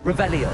Revelio.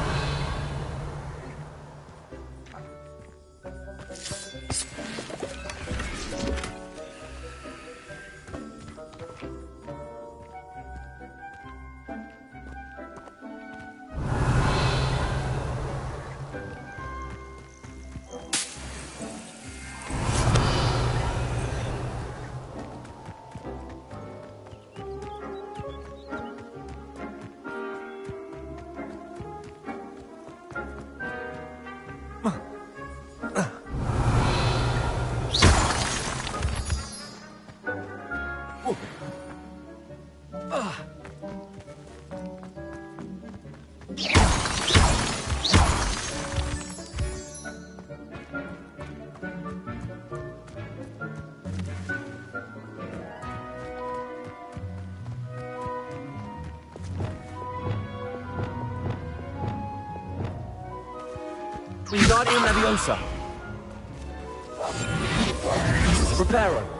Wingardium Leviosa. Reparo.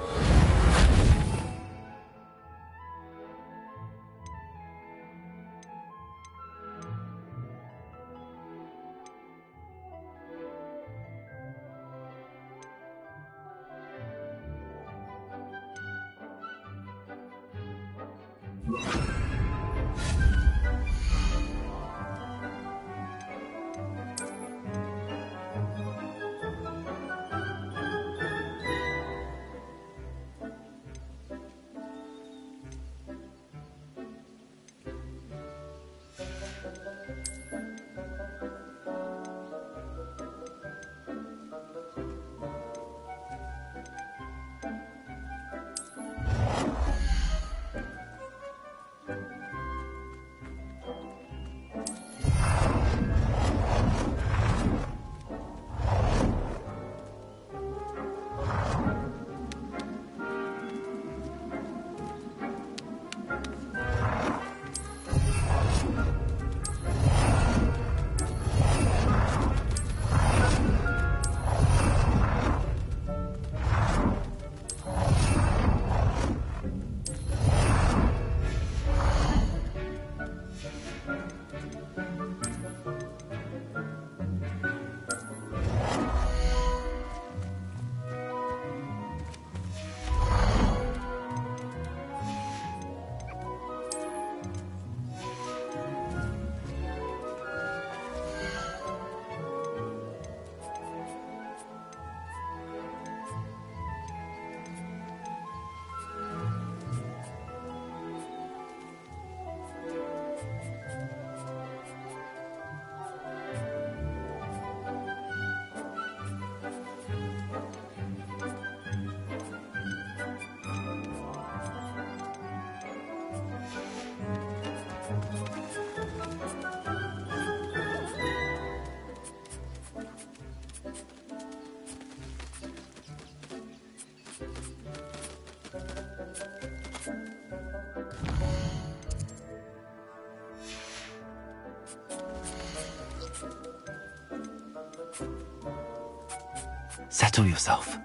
Settle yourself.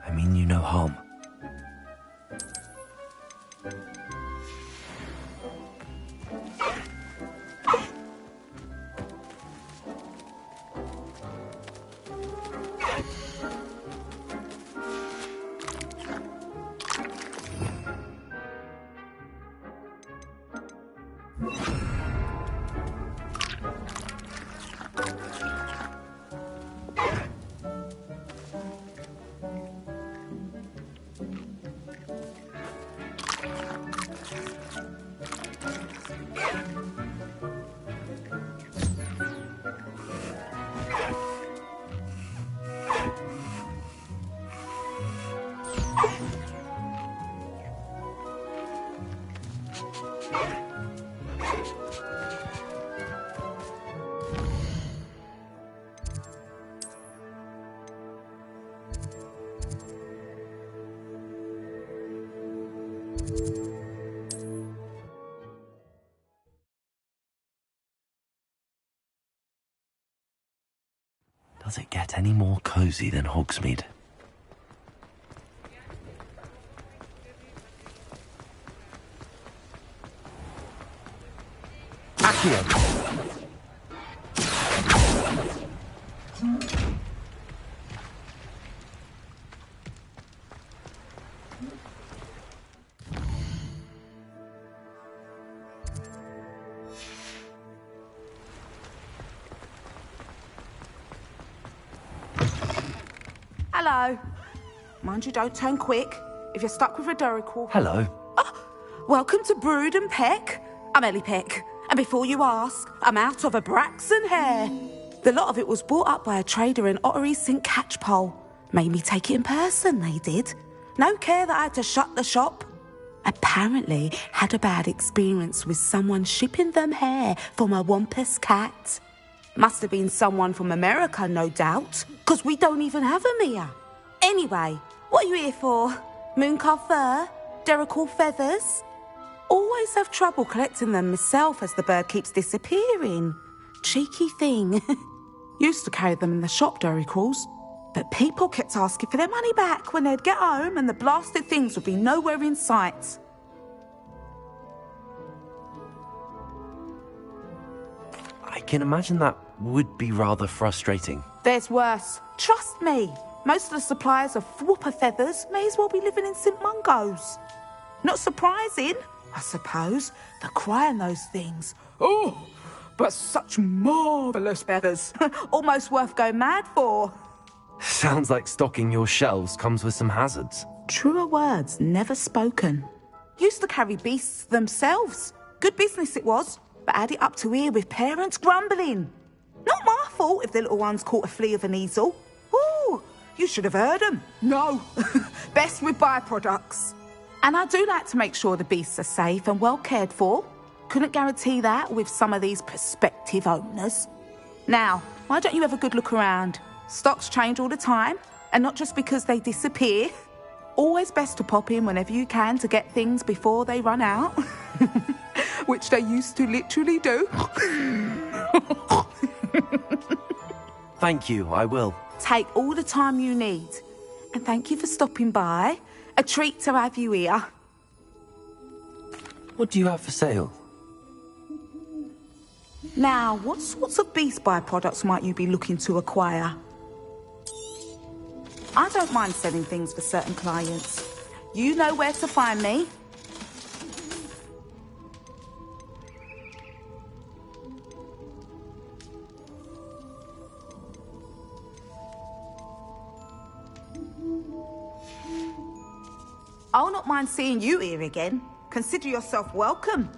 I mean you no harm. Does it get any more cozy than Hogsmeade? Here. Hello. Mind you, don't turn quick. If you're stuck with a Duracle... Hello. Welcome to Brood and Peck. I'm Ellie Peck. And before you ask, I'm out of a Braxton hair. The lot of it was bought up by a trader in Ottery St. Catchpole. Made me take it in person, they did. No care that I had to shut the shop. Apparently had a bad experience with someone shipping them hair from a Wampus cat. Must have been someone from America, no doubt, because we don't even have them here. Anyway, what are you here for? Mooncar fur? Duracle feathers? Always have trouble collecting them myself as the bird keeps disappearing. Cheeky thing. Used to carry them in the shop, Duracles, but people kept asking for their money back when they'd get home and the blasted things would be nowhere in sight. I can imagine that would be rather frustrating. There's worse. Trust me. Most of the suppliers of whooper feathers may as well be living in St. Mungo's. Not surprising, I suppose, the cry on those things. Oh, but such marvellous feathers. Almost worth going mad for. Sounds like stocking your shelves comes with some hazards. Truer words never spoken. Used to carry beasts themselves. Good business it was, but had it up to here with parents grumbling. Not my fault if the little ones caught a flea of an easel. Ooh, you should have heard them. No, best with byproducts. And I do like to make sure the beasts are safe and well cared for. Couldn't guarantee that with some of these prospective owners. Now, why don't you have a good look around? Stocks change all the time, and not just because they disappear. Always best to pop in whenever you can to get things before they run out. Which they used to literally do. Thank you, I will. Take all the time you need. And thank you for stopping by. A treat to have you here. What do you have for sale? Now, what sorts of beast byproducts might you be looking to acquire? I don't mind selling things for certain clients. You know where to find me. I'll not mind seeing you here again. Consider yourself welcome.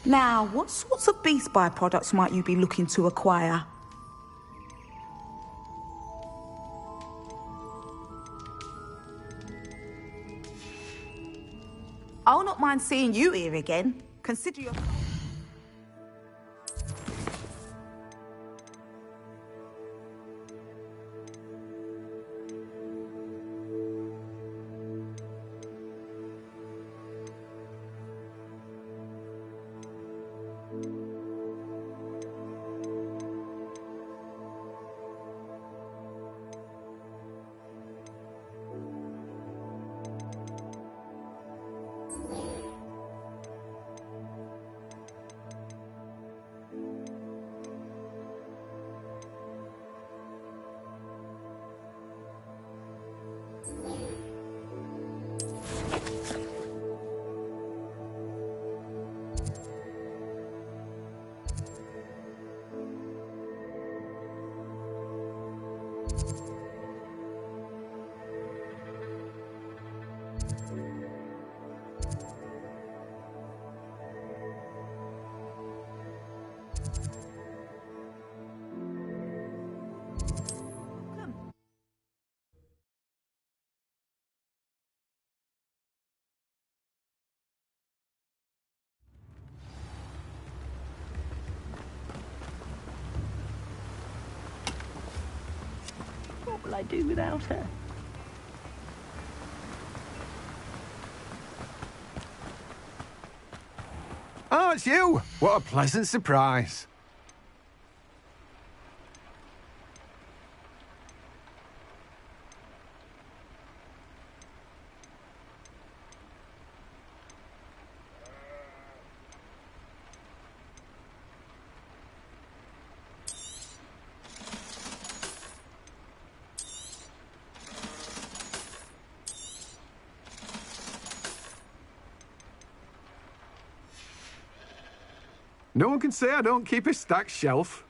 Now, what sorts of beast byproducts might you be looking to acquire? I'll not mind seeing you here again. Consider yourself... What will I do without her? Oh, it's you! What a pleasant surprise. No one can say I don't keep a stacked shelf.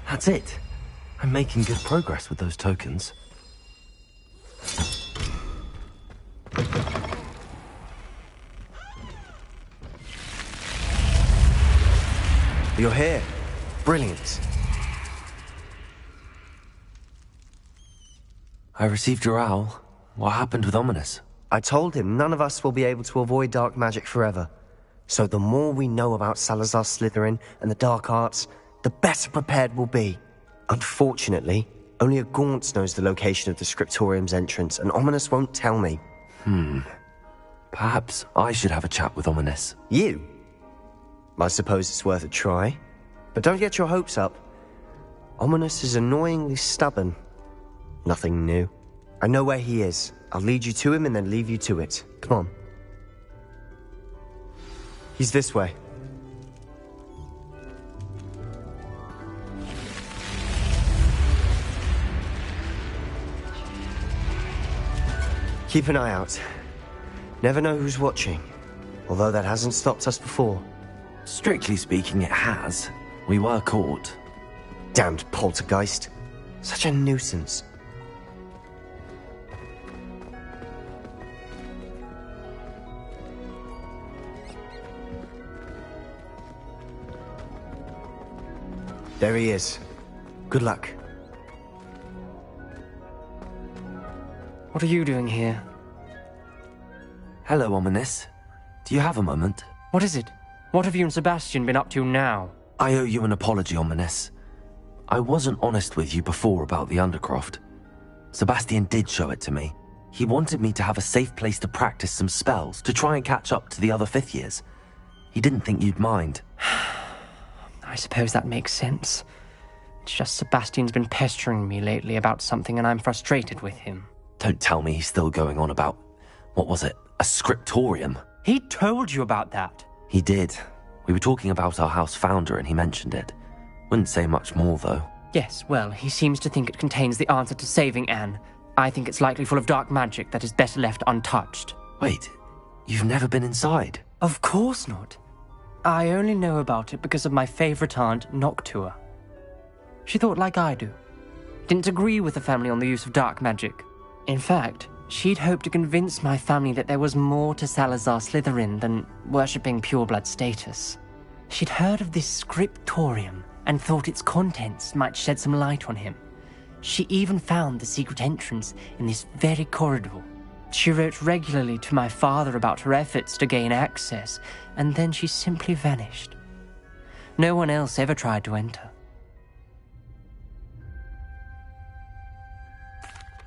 That's it. I'm making good progress with those tokens. You're here. Brilliant. I received your owl. What happened with Ominous? I told him none of us will be able to avoid dark magic forever. So the more we know about Salazar Slytherin and the dark arts, the better prepared we'll be. Unfortunately, only a Gaunt knows the location of the Scriptorium's entrance, and Ominous won't tell me. Perhaps I should have a chat with Ominous. You? I suppose it's worth a try. But don't get your hopes up. Ominous is annoyingly stubborn. Nothing new. I know where he is. I'll lead you to him and then leave you to it. Come on. He's this way. Keep an eye out. Never know who's watching. Although that hasn't stopped us before. Strictly speaking, it has. We were caught. Damned poltergeist. Such a nuisance. There he is. Good luck. What are you doing here? Hello, Ominous. Do you have a moment? What is it? What have you and Sebastian been up to now? I owe you an apology, Ominous. I wasn't honest with you before about the Undercroft. Sebastian did show it to me. He wanted me to have a safe place to practice some spells, to try and catch up to the other fifth years. He didn't think you'd mind. I suppose that makes sense. It's just Sebastian's been pestering me lately about something and I'm frustrated with him. Don't tell me he's still going on about, what was it, a scriptorium? He told you about that. He did. We were talking about our house founder and he mentioned it. Wouldn't say much more, though. Yes, well, he seems to think it contains the answer to saving Anne. I think it's likely full of dark magic that is better left untouched. Wait, you've never been inside? Of course not. I only know about it because of my favourite aunt, Noctua. She thought like I do. Didn't agree with the family on the use of dark magic. In fact, she'd hoped to convince my family that there was more to Salazar Slytherin than worshipping pureblood status. She'd heard of this scriptorium and thought its contents might shed some light on him. She even found the secret entrance in this very corridor. She wrote regularly to my father about her efforts to gain access, and then she simply vanished. No one else ever tried to enter.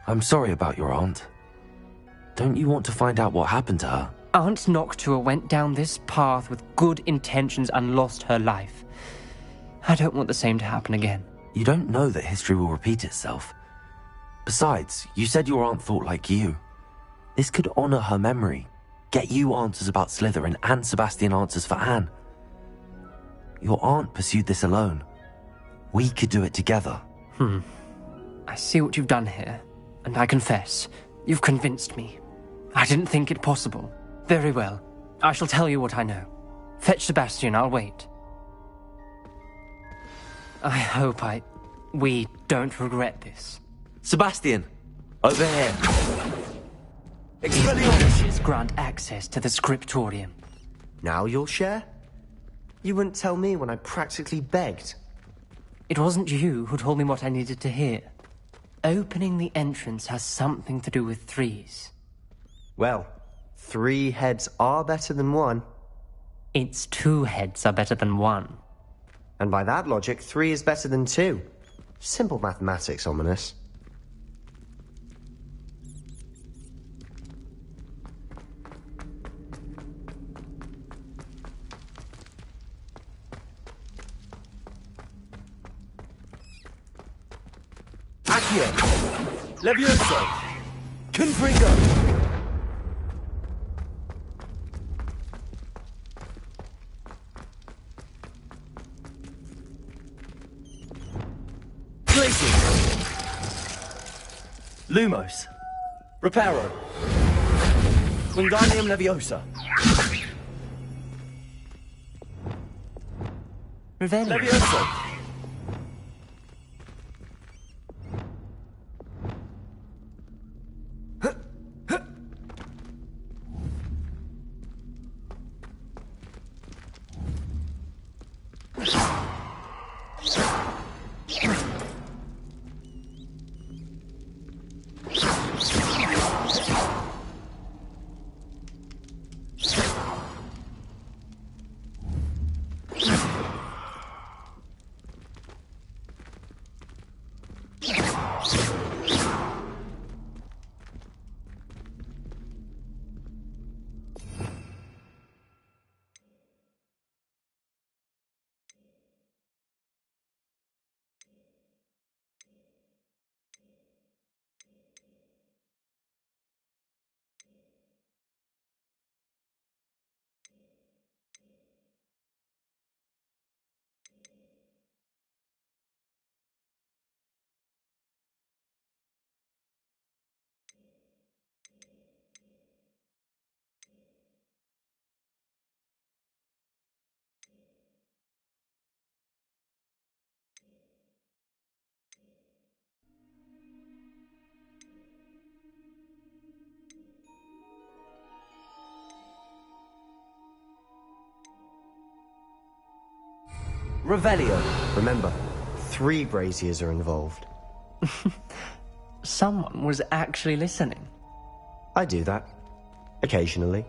I'm sorry about your aunt. Don't you want to find out what happened to her? Aunt Noctua went down this path with good intentions and lost her life. I don't want the same to happen again. You don't know that history will repeat itself. Besides, you said your aunt thought like you. This could honor her memory, get you answers about Slytherin and Sebastian answers for Anne. Your aunt pursued this alone. We could do it together. I see what you've done here, and I confess, you've convinced me. I didn't think it possible. Very well, I shall tell you what I know. Fetch Sebastian, I'll wait. I hope we don't regret this. Sebastian! Over here! Expelliarmus grant access to the scriptorium. Now you'll share? You wouldn't tell me when I practically begged. It wasn't you who told me what I needed to hear. Opening the entrance has something to do with threes. Well, 3 heads are better than 1. Its 2 heads are better than 1. And by that logic, 3 is better than 2. Simple mathematics, Ominous. Accio! Levioso! Confringo! Lumos. Reparo. Wingardium Leviosa. Revelio. Leviosa. Revelio. Remember, 3 braziers are involved. Someone was actually listening. I do that. Occasionally.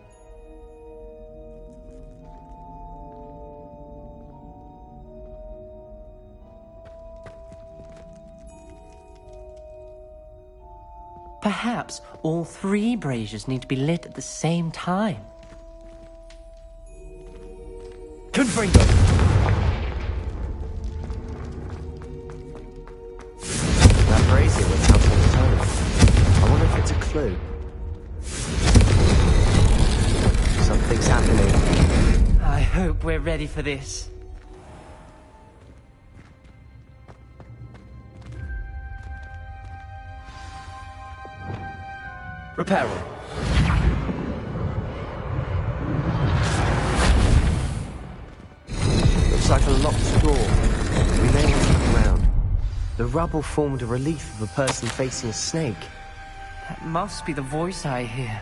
Perhaps all 3 braziers need to be lit at the same time. Confringo. That brazier went out on its own. I wonder if it's a clue. Something's happening. I hope we're ready for this. Reparo. Looks like a locked door. We may want to look around. The rubble formed a relief of a person facing a snake. That must be the voice I hear.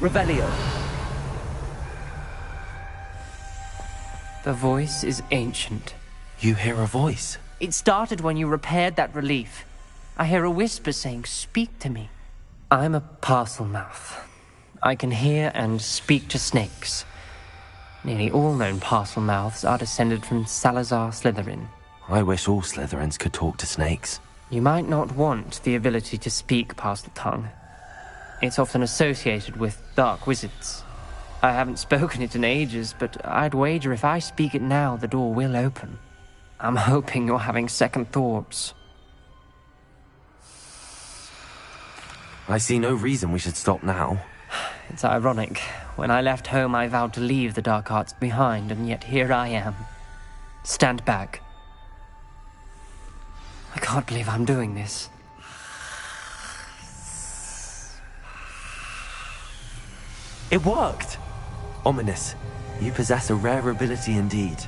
Revelio. The voice is ancient. You hear a voice? It started when you repaired that relief. I hear a whisper saying, "Speak to me." I'm a parcel mouth. I can hear and speak to snakes. Nearly all known parcel mouths are descended from Salazar Slytherin. I wish all Slytherins could talk to snakes. You might not want the ability to speak parcel tongue. It's often associated with dark wizards. I haven't spoken it in ages, but I'd wager if I speak it now, the door will open. I'm hoping you're having second thoughts. I see no reason we should stop now. It's ironic. When I left home, I vowed to leave the dark arts behind, and yet here I am. Stand back. I can't believe I'm doing this. It worked! Ominous. You possess a rare ability indeed.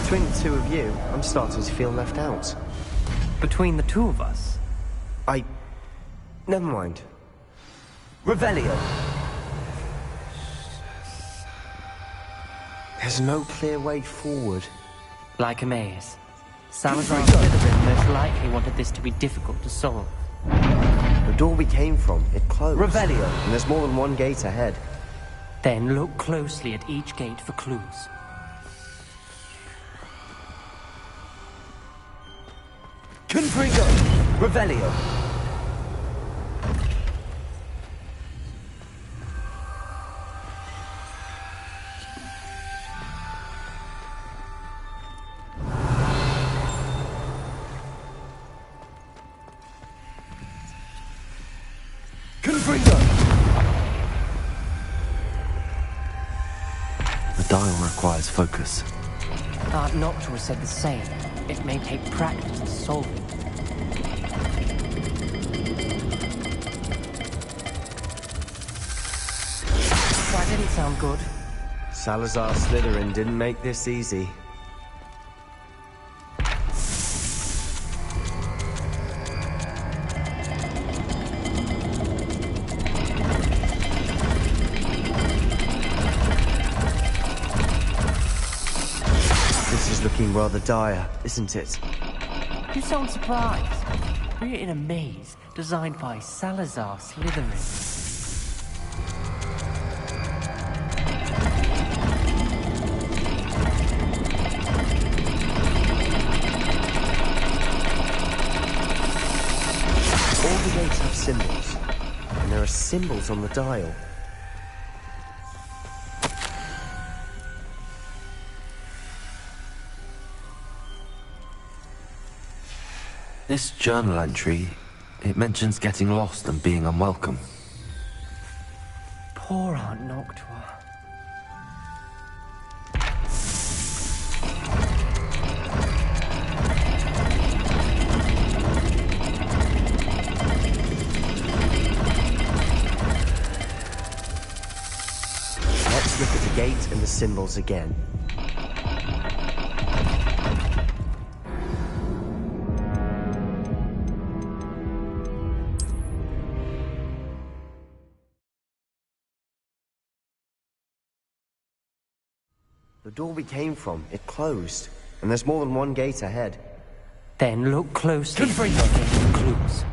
Between the 2 of you, I'm starting to feel left out. Between the 2 of us? Never mind. Revelio. There's no clear way forward. Like a maze. Salazar Slytherin most likely wanted this to be difficult to solve. The door we came from, it closed. Revelio. And there's more than one gate ahead. Then look closely at each gate for clues. Confringo. Revelio. The dial requires focus. Aunt Noctua said the same. It may take practice to solve it. That didn't sound good. Salazar Slytherin didn't make this easy. This is looking rather dire, isn't it? You sound surprised. We're in a maze designed by Salazar Slytherin. All the gates have symbols, and there are symbols on the dial. This journal entry, it mentions getting lost and being unwelcome. Poor Aunt Noctua. Let's look at the gate and the symbols again. The door we came from, it closed, and there's more than one gate ahead. Then look closely. Get clues.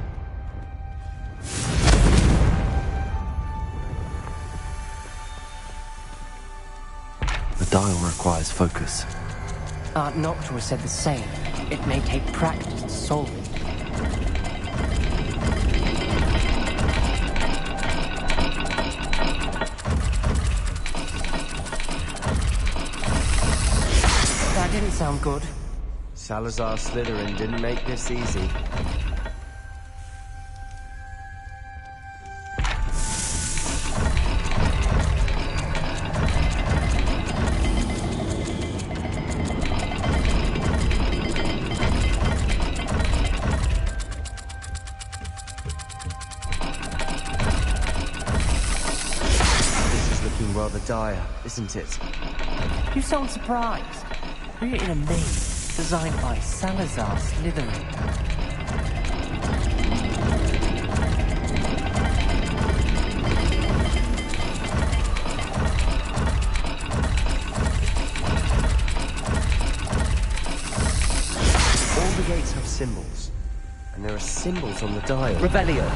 The dial requires focus. Aunt Noctua said the same. It may take practice to solve it. That didn't sound good. Salazar Slytherin didn't make this easy. This is looking rather dire, isn't it? You sound surprised. We're in a maze designed by Salazar Slytherin. All the gates have symbols, and there are symbols on the dial. Revelio.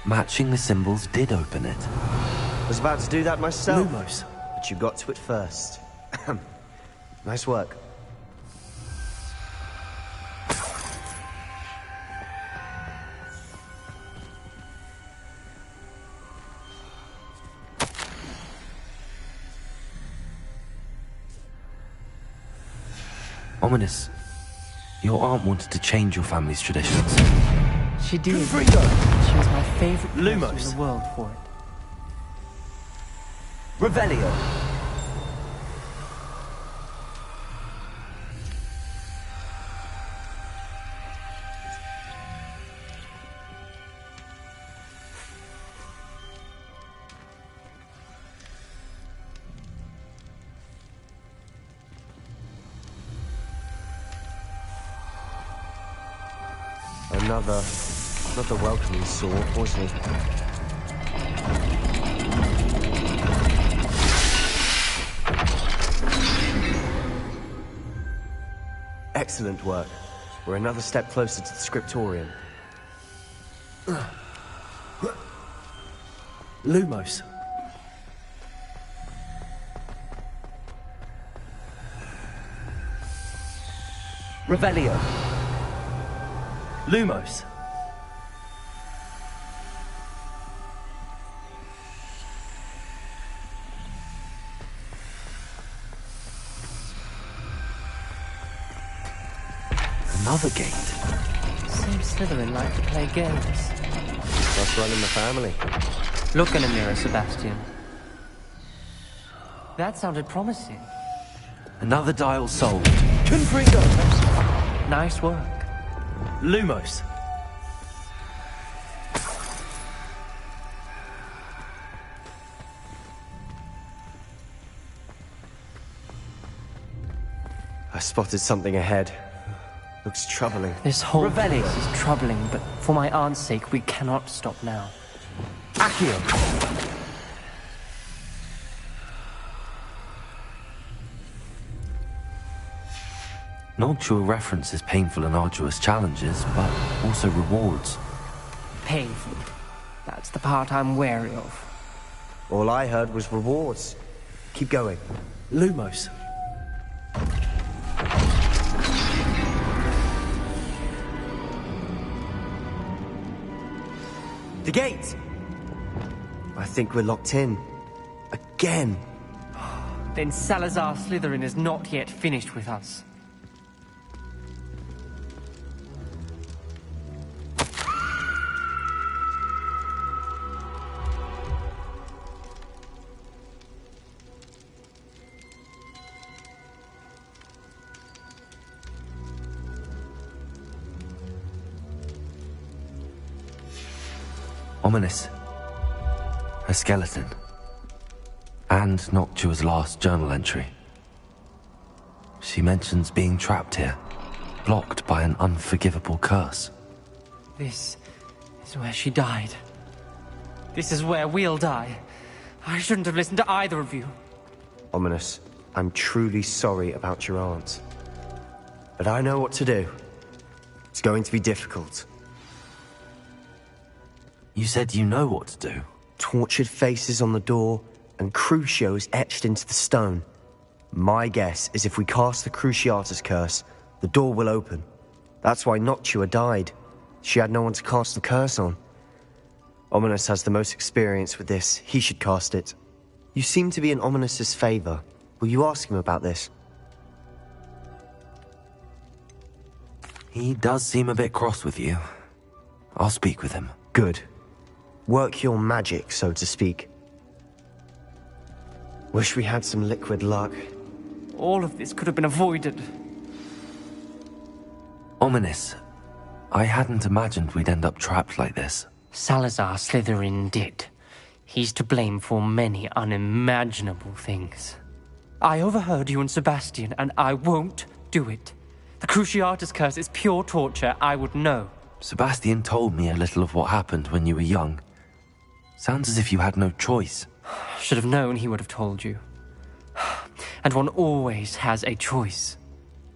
Matching the symbols did open it. I was about to do that myself. Lumos. But you got to it first. Nice work. Ominous. Your aunt wanted to change your family's traditions. She did. She was my favorite person in Lumos. the world for it. Revelio. Another welcoming sword, was he? Excellent work. We're another step closer to the scriptorium. Lumos. Revelio. Lumos. Another gate. Seems Slytherin like to play games. That's running the family. Look in a mirror, Sebastian. That sounded promising. Another dial solved. Confringo! Nice work. Lumos. I spotted something ahead. Looks troubling. This whole place is troubling, but for my aunt's sake, we cannot stop now. Accio. Noctua references painful and arduous challenges, but also rewards. Painful. That's the part I'm wary of. All I heard was rewards. Keep going. Lumos. The gate! I think we're locked in. Again. Then Salazar Slytherin is not yet finished with us. Ominous. A skeleton. And Noctua's last journal entry. She mentions being trapped here, blocked by an unforgivable curse. This is where she died. This is where we'll die. I shouldn't have listened to either of you. Ominous, I'm truly sorry about your aunt. But I know what to do. It's going to be difficult. You said you know what to do. Tortured faces on the door, and Crucios etched into the stone. My guess is if we cast the Cruciatus curse, the door will open. That's why Noctua died. She had no one to cast the curse on. Ominous has the most experience with this. He should cast it. You seem to be in Ominous's favor. Will you ask him about this? He does seem a bit cross with you. I'll speak with him. Good. Work your magic, so to speak. Wish we had some liquid luck. All of this could have been avoided. Ominous. I hadn't imagined we'd end up trapped like this. Salazar Slytherin did. He's to blame for many unimaginable things. I overheard you and Sebastian, and I won't do it. The Cruciatus curse is pure torture. I would know. Sebastian told me a little of what happened when you were young. Sounds as if you had no choice. Should have known he would have told you. And one always has a choice.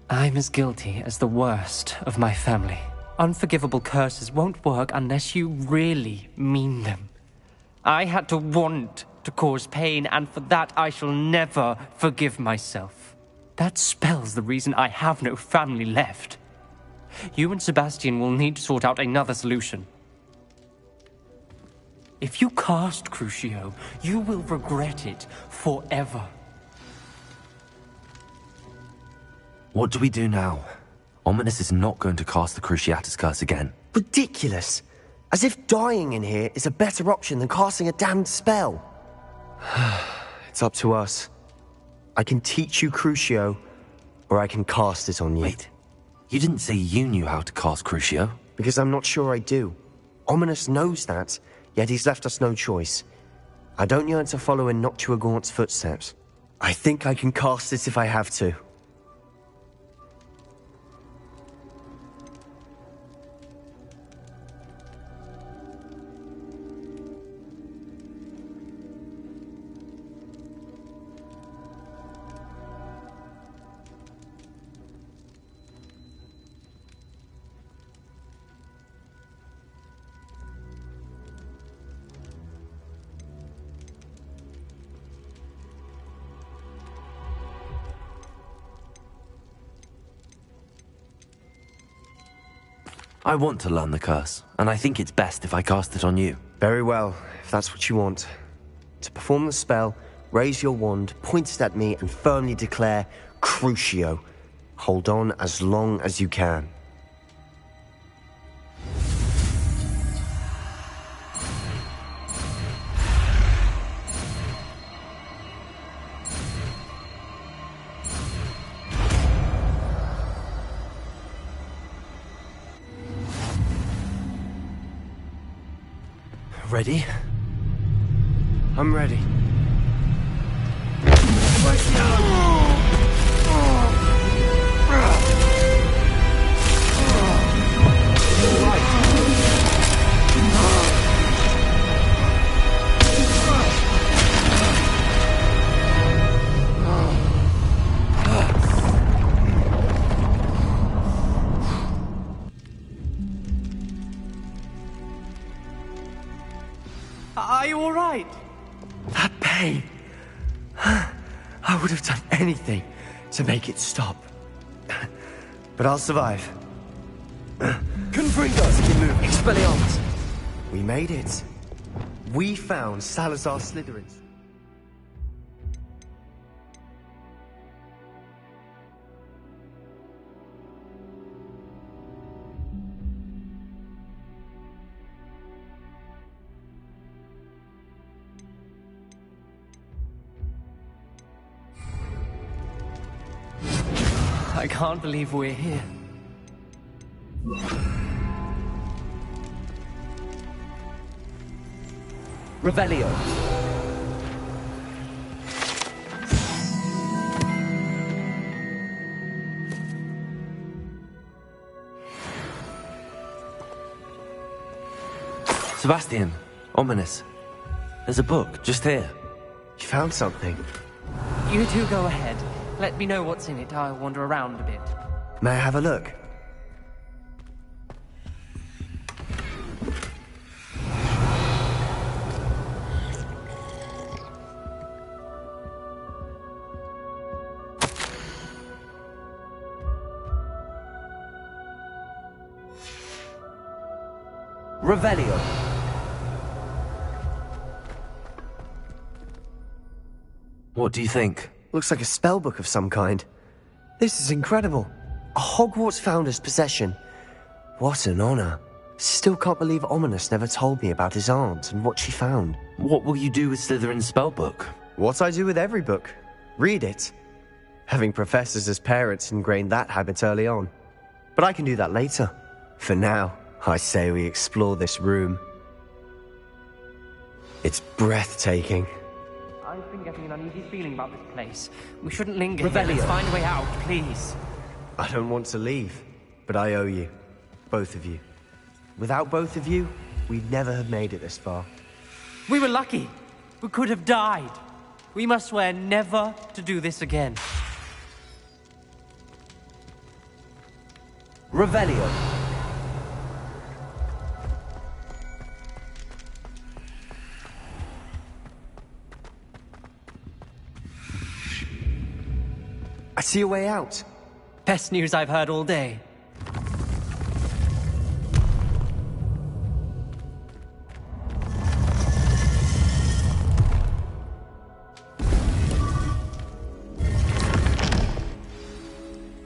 I'm as guilty as the worst of my family. Unforgivable curses won't work unless you really mean them. I had to want to cause pain, and for that I shall never forgive myself. That spells the reason I have no family left. You and Sebastian will need to sort out another solution. If you cast Crucio, you will regret it forever. What do we do now? Ominous is not going to cast the Cruciatus curse again. Ridiculous! As if dying in here is a better option than casting a damned spell. It's up to us. I can teach you Crucio, or I can cast it on you. Wait, you didn't say you knew how to cast Crucio? Because I'm not sure I do. Ominous knows that, yet he's left us no choice. I don't yearn to follow in Noctua Gaunt's footsteps. I think I can cast it if I have to. I want to learn the curse, and I think it's best if I cast it on you. Very well, if that's what you want. To perform the spell, raise your wand, point it at me, and firmly declare, Crucio. Hold on as long as you can. Ready? I'm ready. Are you all right? That pain. I would have done anything to make it stop. But I'll survive. Confringo's, keep moving. Expelliarmus. We made it. We found Salazar Slytherin's. I can't believe we're here. Revelio. Sebastian, ominous. There's a book just here. You found something. You two go ahead. Let me know what's in it. I'll wander around a bit. May I have a look? Revelio. What do you think? Looks like a spellbook of some kind. This is incredible. A Hogwarts founder's possession. What an honor. Still can't believe Ominous never told me about his aunt and what she found. What will you do with Slytherin's spellbook? What I do with every book. Read it. Having professors as parents ingrained that habit early on. But I can do that later. For now, I say we explore this room. It's breathtaking. I've been getting an uneasy feeling about this place. We shouldn't linger here. Revelio. Let's find a way out, please. I don't want to leave, but I owe you. Both of you. Without both of you, we'd never have made it this far. We were lucky. We could have died. We must swear never to do this again. Revelio. I see a way out. Best news I've heard all day.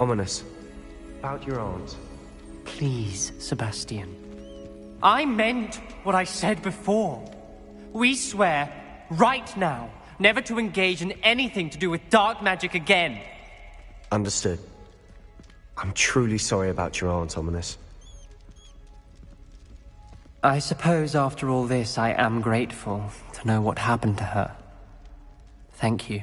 Ominous. About your aunt. Please, Sebastian. I meant what I said before. We swear, right now, never to engage in anything to do with dark magic again. Understood. I'm truly sorry about your aunt, Ominous. I suppose after all this, I am grateful to know what happened to her. Thank you.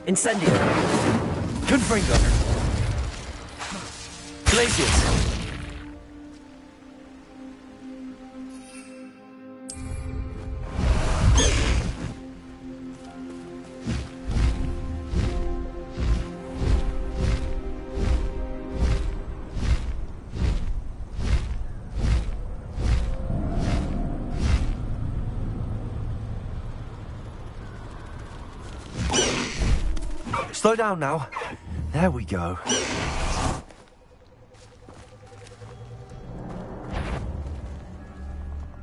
Incendio. Confringo. Glacius. Slow down now. There we go.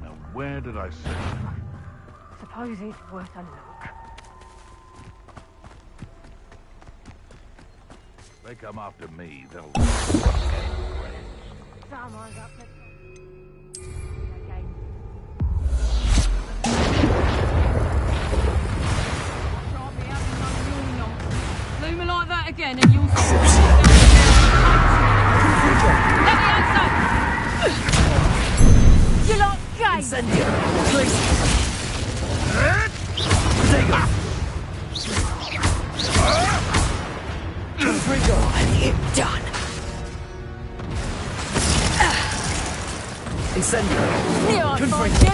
Now, where did I say? Suppose it's worth a look. If they come after me, they'll... Someone's up to... Bloom like that again and you'll see. Let me answer! You like games? Incendio. Protego. Confringo. You're done. Incendio. Yeah, I Confringo. find you.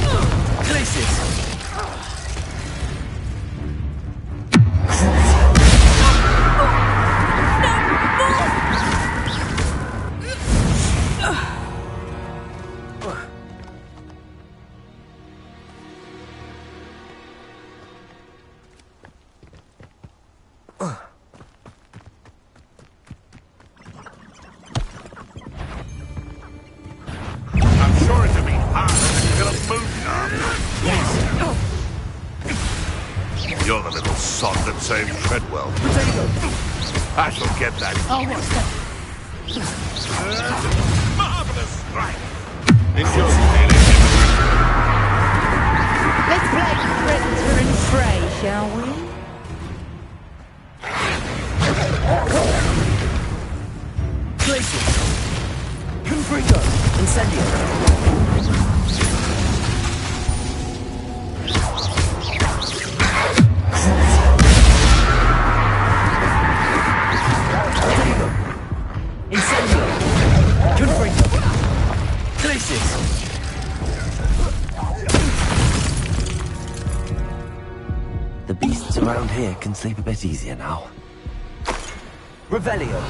Glacius. You're the little sod that saved Treadwell. I shall get that. Oh, what's that? Marvelous strike! Enjoy stealing Let's play Predator and Prey, shall we? Glacius. Confringo. Incendio. The beasts around here can sleep a bit easier now. Revelio.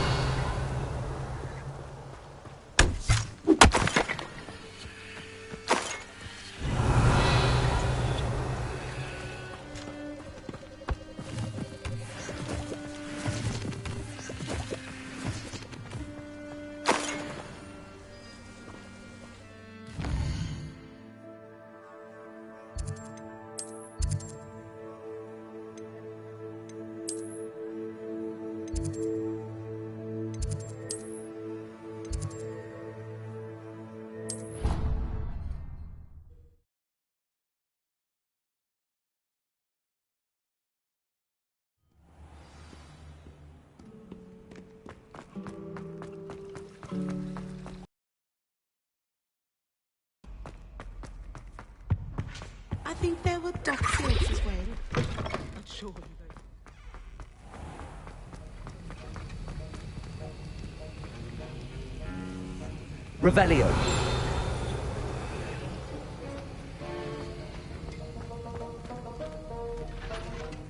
I think there were doctors as well. Not sure. Revelio.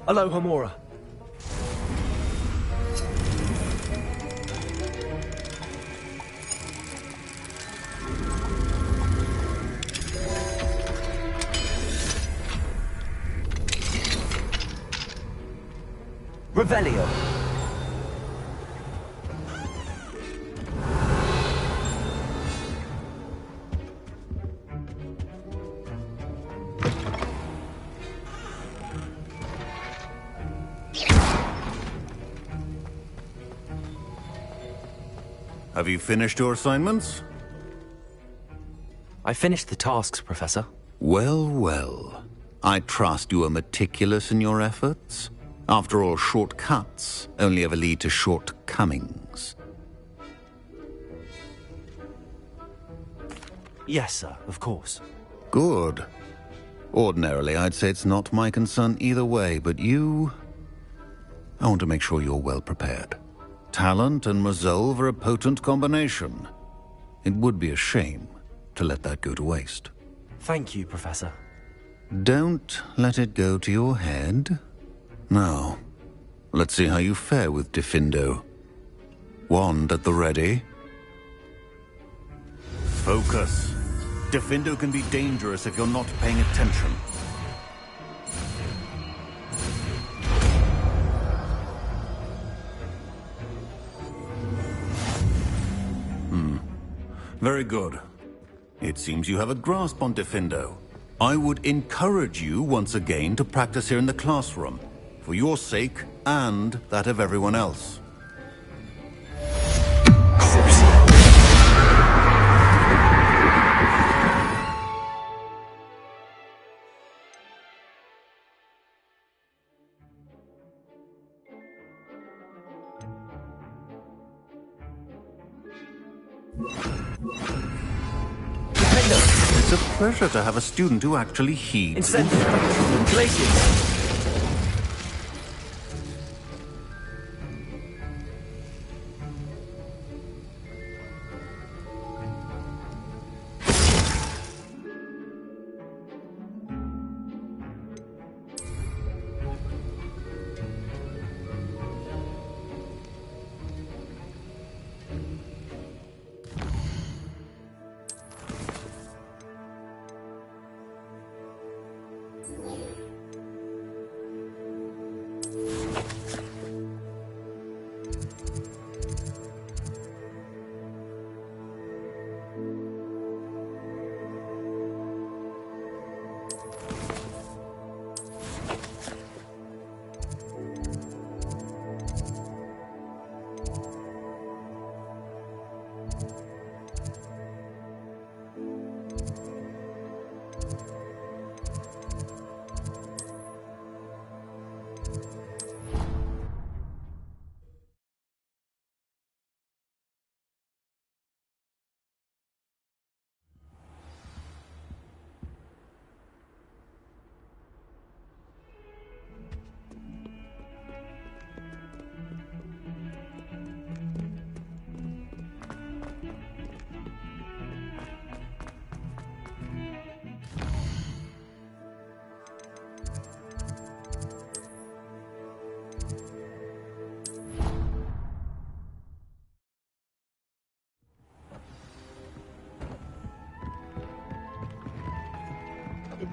Aloha Mora. Revelio. Have you finished your assignments? I finished the tasks, Professor. Well, well. I trust you are meticulous in your efforts. After all, shortcuts only ever lead to shortcomings. Yes, sir, of course. Good. Ordinarily, I'd say it's not my concern either way, but you... I want to make sure you're well prepared. Talent and resolve are a potent combination. It would be a shame to let that go to waste. Thank you, Professor. Don't let it go to your head. Now, let's see how you fare with Diffindo. Wand at the ready. Focus. Diffindo can be dangerous if you're not paying attention. Very good. It seems you have a grasp on Diffindo. I would encourage you once again to practice here in the classroom, for your sake and that of everyone else. It's a pleasure to have a student who actually heeds. Incentive. Glaciers.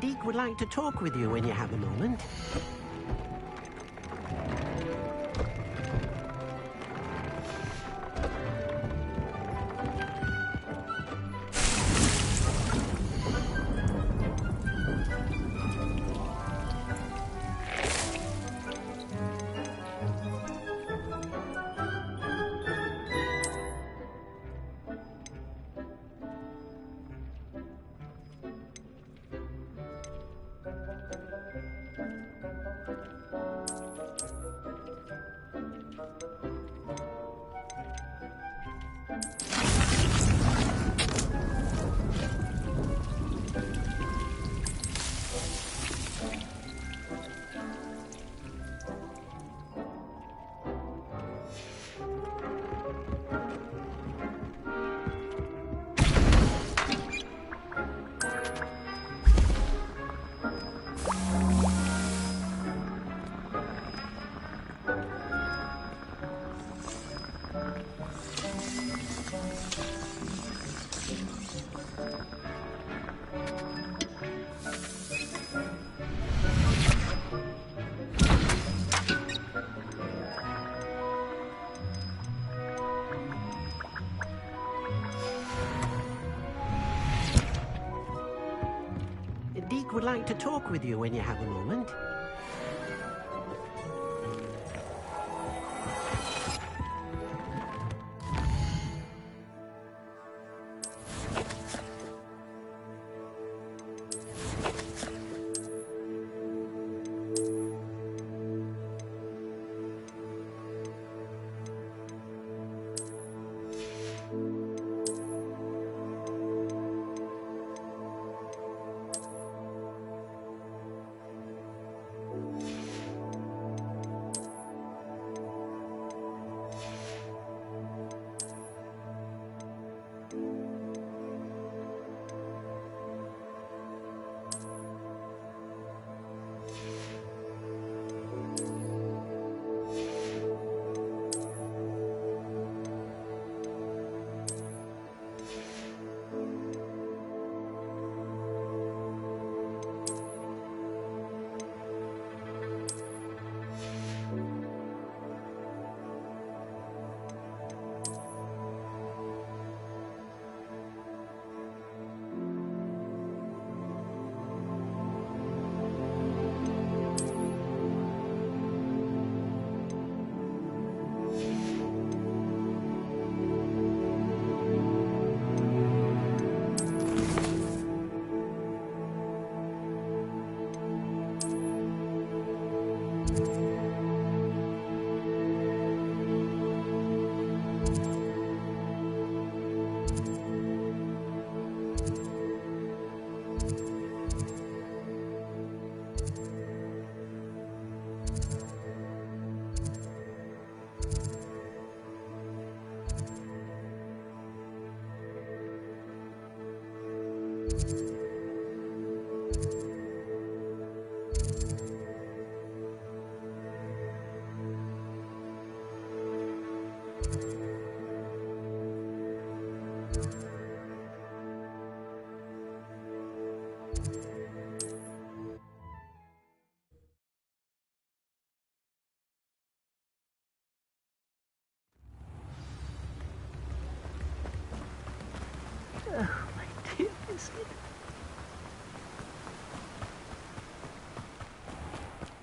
Deke would like to talk with you when you have a moment. Deke would like to talk with you when you have a moment.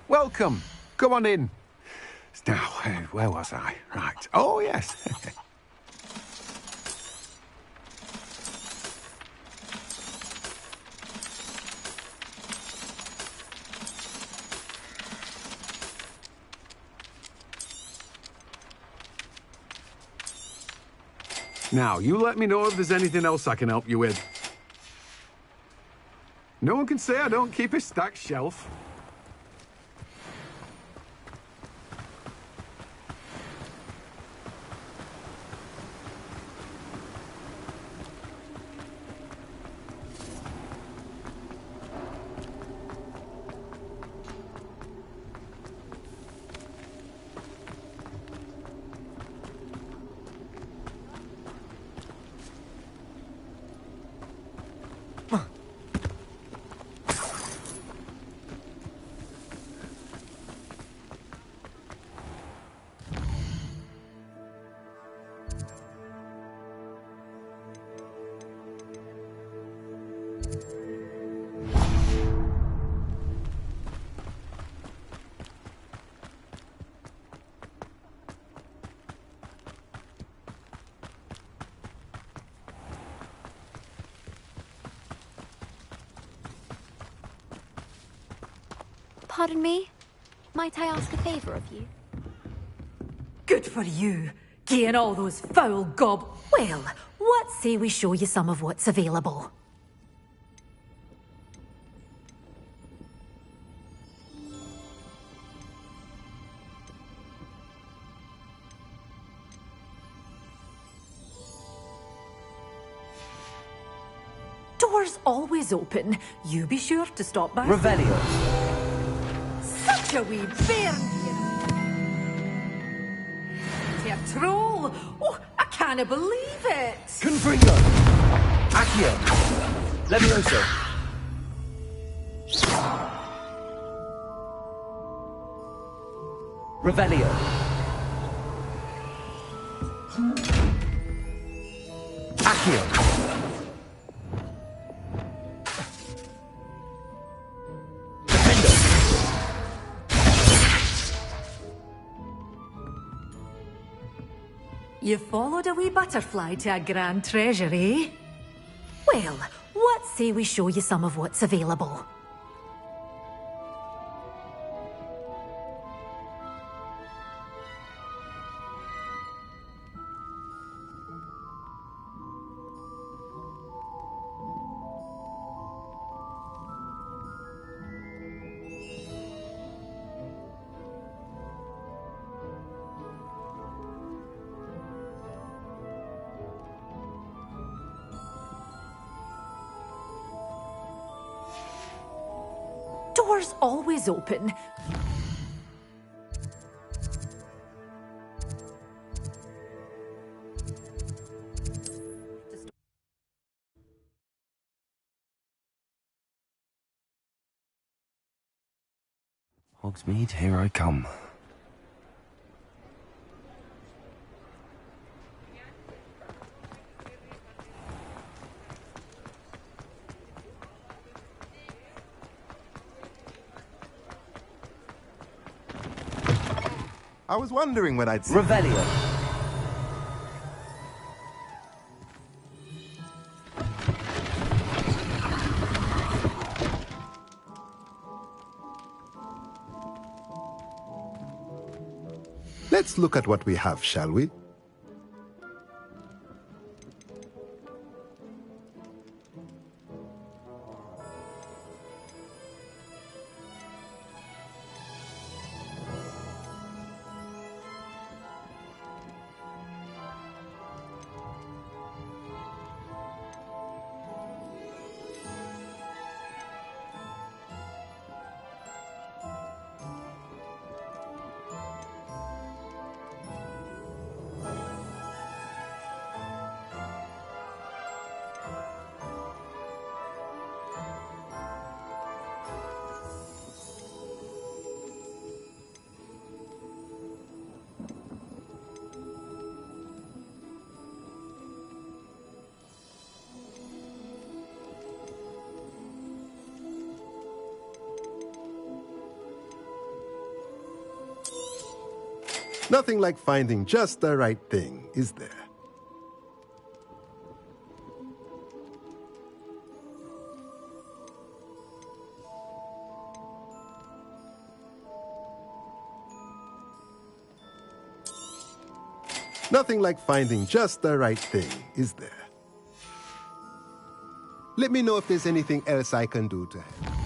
Welcome. Come on in. Now, where was I? Right. Oh, yes. Now, you let me know if there's anything else I can help you with. No one can say I don't keep a stacked shelf. Pardon me? Might I ask a favour of you? Good for you. Getting all those foul gob. Well, what say we show you some of what's available? Doors always open. You be sure to stop by. Revelio. Such a wee bairn, dear troll. Oh, I can't believe it. Confringo. Accio. Levioso. Revelio. Accio. You followed a wee butterfly to a grand treasure, eh? Well, what say we show you some of what's available? Doors always open. Hogsmeade, here I come. I was wondering when I'd see... Revelio. Let's look at what we have, shall we? Nothing like finding just the right thing, is there? Nothing like finding just the right thing, is there? Let me know if there's anything else I can do to help.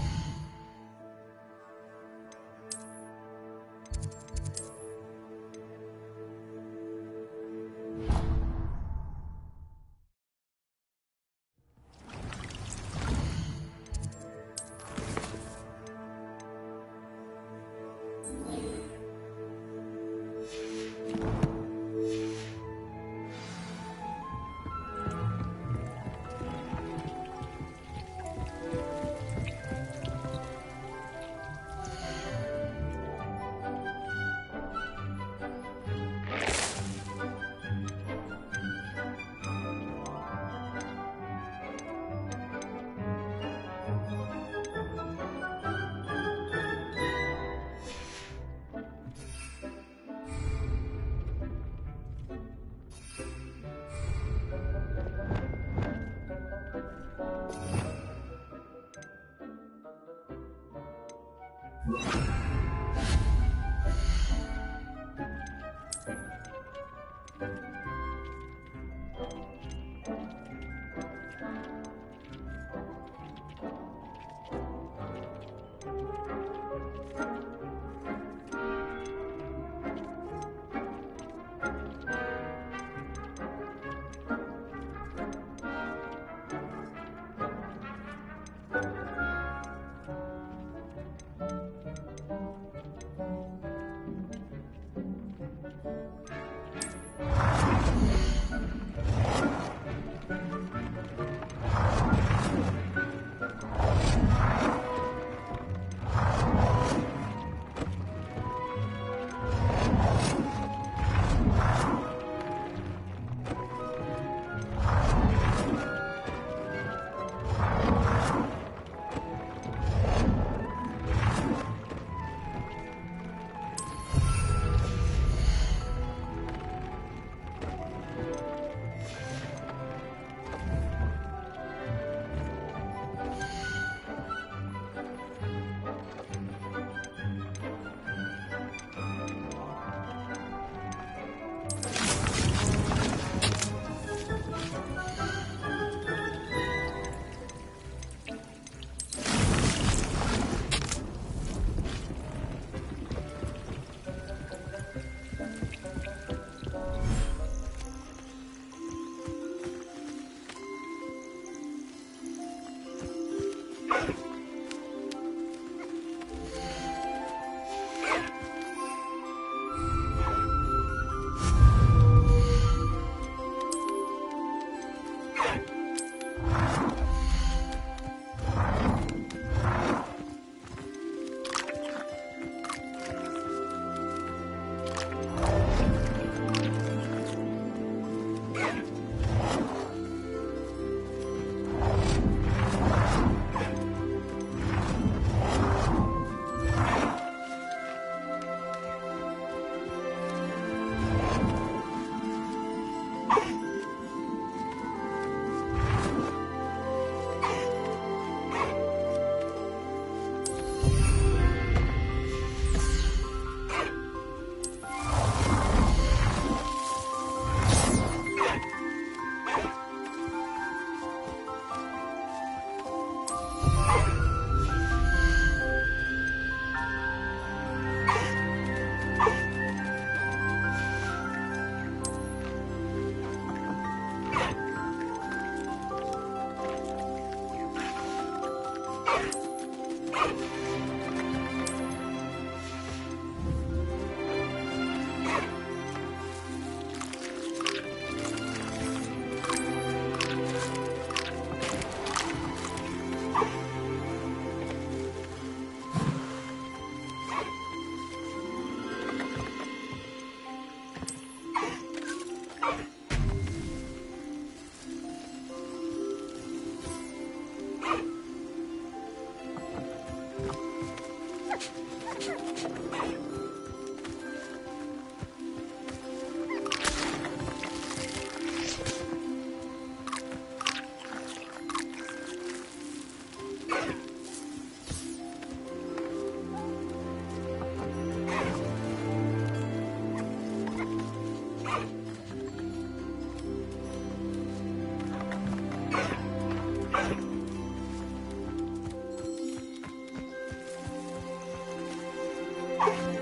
Bye.